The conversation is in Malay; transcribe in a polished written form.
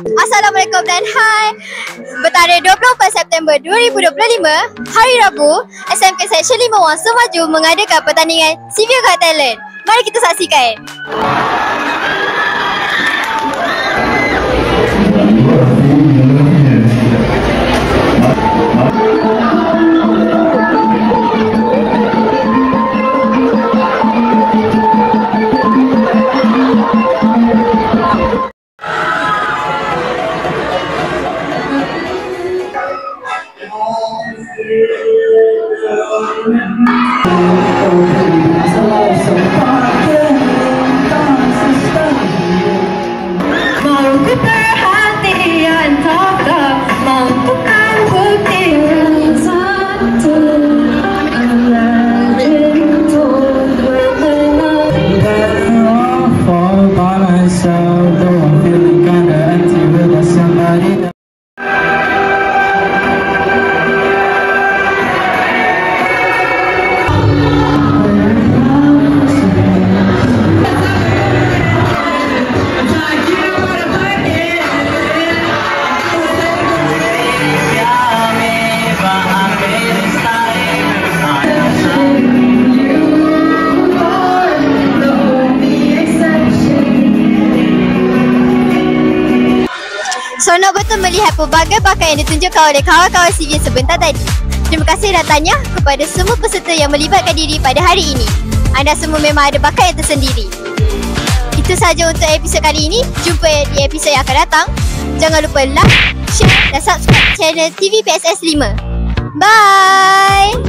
Assalamualaikum dan hai. Bertarikh 24 September 2025, hari Rabu, SMK Section 5 Wang Semaju mengadakan pertandingan Civil Got Talent. Mari kita saksikan. Seronok betul melihat pelbagai bakat yang ditunjukkan oleh kawan-kawan civil sebentar tadi. Terima kasih datanya kepada semua peserta yang melibatkan diri pada hari ini. Anda semua memang ada bakat yang tersendiri. Itu sahaja untuk episod kali ini. Jumpa di episod yang akan datang. Jangan lupa like, share dan subscribe channel TV PSS 5. Bye!